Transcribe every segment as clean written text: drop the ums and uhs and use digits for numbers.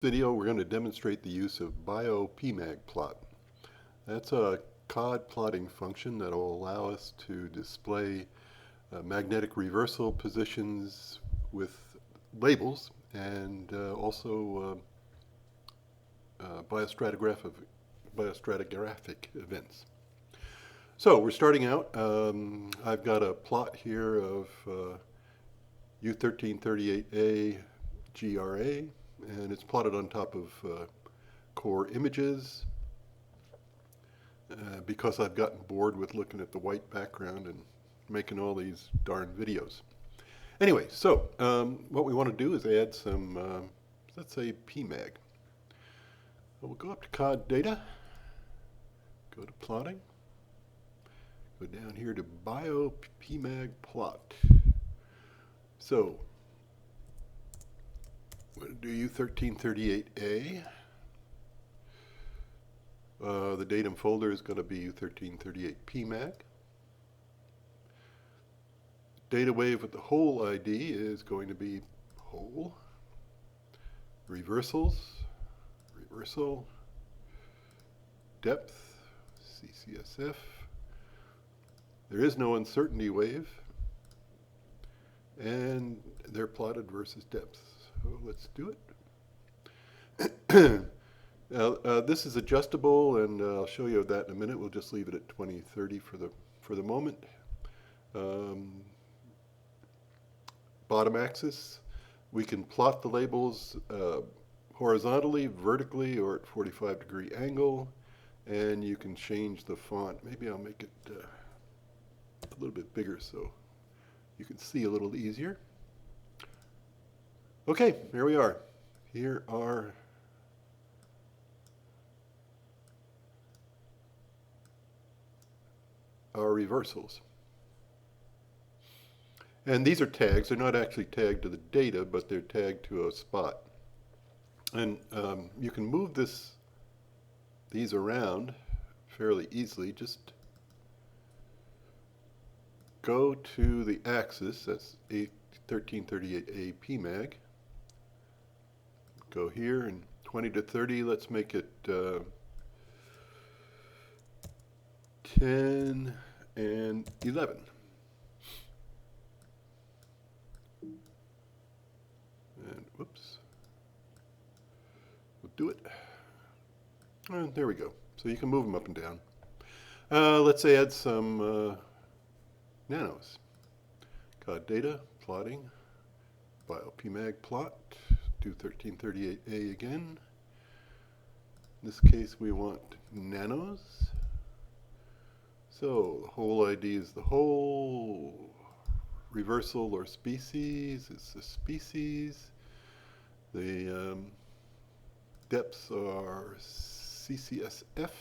Video, we're going to demonstrate the use of bio-PMAG-plot. That's a COD plotting function that will allow us to display magnetic reversal positions with labels and also biostratigraphic events. So we're starting out. I've got a plot here of U1338A GRA, and it's plotted on top of core images because I've gotten bored with looking at the white background and making all these darn videos. Anyway, so what we want to do is add some, let's say, PMAG. We'll go up to COD data, go to plotting, go down here to bio PMAG plot. So I'm going to do U1338A. The datum folder is going to be U1338PMAG. Data wave with the whole ID is going to be whole. Reversals, reversal, depth, CCSF. There is no uncertainty wave, and they're plotted versus depth. So let's do it. Now, this is adjustable, and I'll show you that in a minute. We'll just leave it at 2030 for the moment. Bottom axis, we can plot the labels horizontally, vertically, or at 45-degree angle, and you can change the font. Maybe I'll make it a little bit bigger so you can see a little easier. Okay, here we are. Here are our reversals. And these are tags. They're not actually tagged to the data, but they're tagged to a spot. And you can move these around fairly easily. Just go to the axis, that's 1338A PMAG. Go here, and 20 to 30, let's make it 10 and 11. And whoops, we'll do it. And there we go. So you can move them up and down. Let's add some nanos. COD data, plotting, bio PMAG plot, do 1338A again. In this case, we want nanos. So the whole ID is the whole. Reversal or species is the species. The depths are CCSF.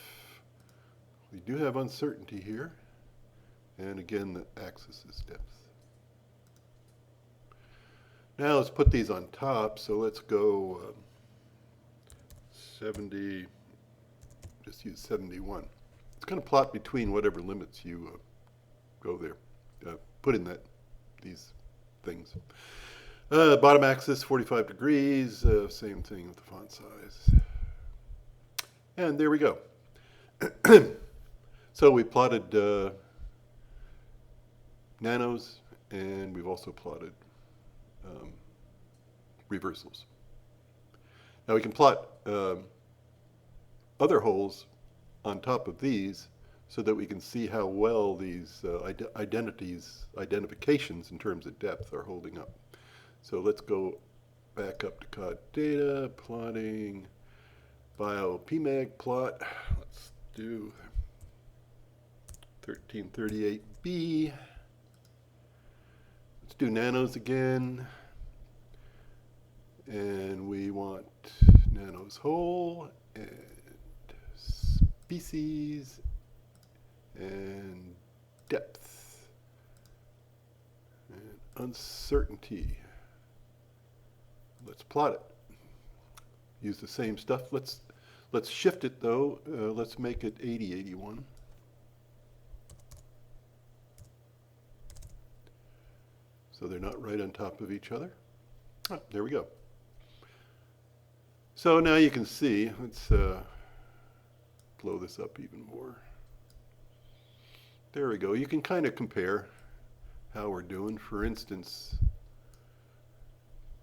We do have uncertainty here. And again, the axis is depth. Now let's put these on top. So let's go 70, just use 71. It's going to plot between whatever limits you go there. Put in these things. Bottom axis, 45 degrees. Same thing with the font size. And there we go. So we plotted nanos, and we've also plotted reversals. Now we can plot other holes on top of these so that we can see how well these identifications in terms of depth are holding up. So let's go back up to COD data, plotting, bio PMAG plot. Let's do 1338B. Let's do nanos again. And we want nanos whole and species and depth and uncertainty. Let's plot it. Use the same stuff. Let's shift it though. Let's make it 8081. So they're not right on top of each other. There we go. So now you can see, let's blow this up even more. There we go. You can kind of compare how we're doing. For instance,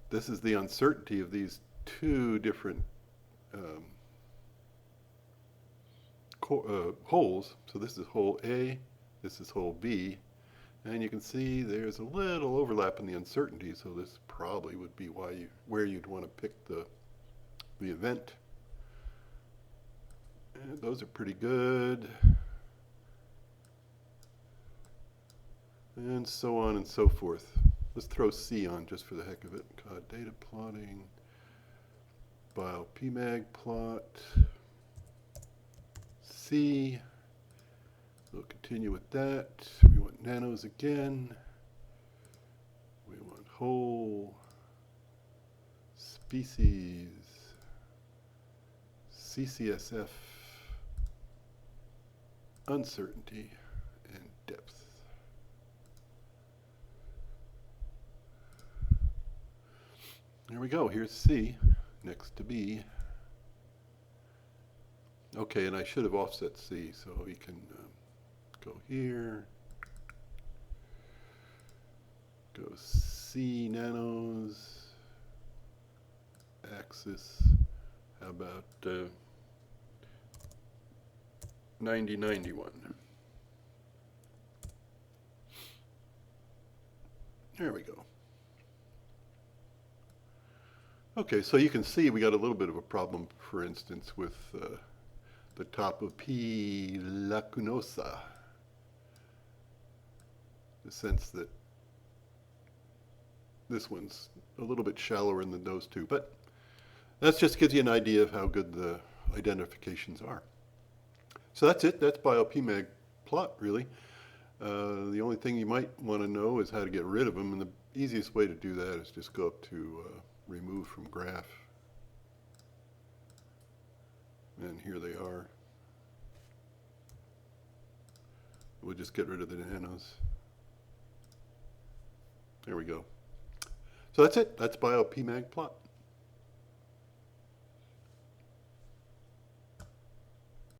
this is the uncertainty of these two different holes. So this is hole A, this is hole B, and you can see there's a little overlap in the uncertainty, so this probably would be where you'd want to pick the event. And those are pretty good. And so on and so forth. Let's throw C on just for the heck of it. Data plotting, bio-PMAG plot, C. We'll continue with that. We want nanos again. We want whole, species, CCSF, uncertainty, and depth. There we go. Here's C next to B. Okay, and I should have offset C, so we can go here, go C nanos, axis, how about 9091. There we go. Okay, so you can see we got a little bit of a problem, for instance, with the top of P. lacunosa. The sense that this one's a little bit shallower than those two, but that just gives you an idea of how good the identifications are. So that's it. That's bio-PMAG plot, really. The only thing you might want to know is how to get rid of them, and the easiest way to do that is just go up to remove from graph. And here they are. We'll just get rid of the nanos. There we go. So that's it. That's bio-PMAG plot.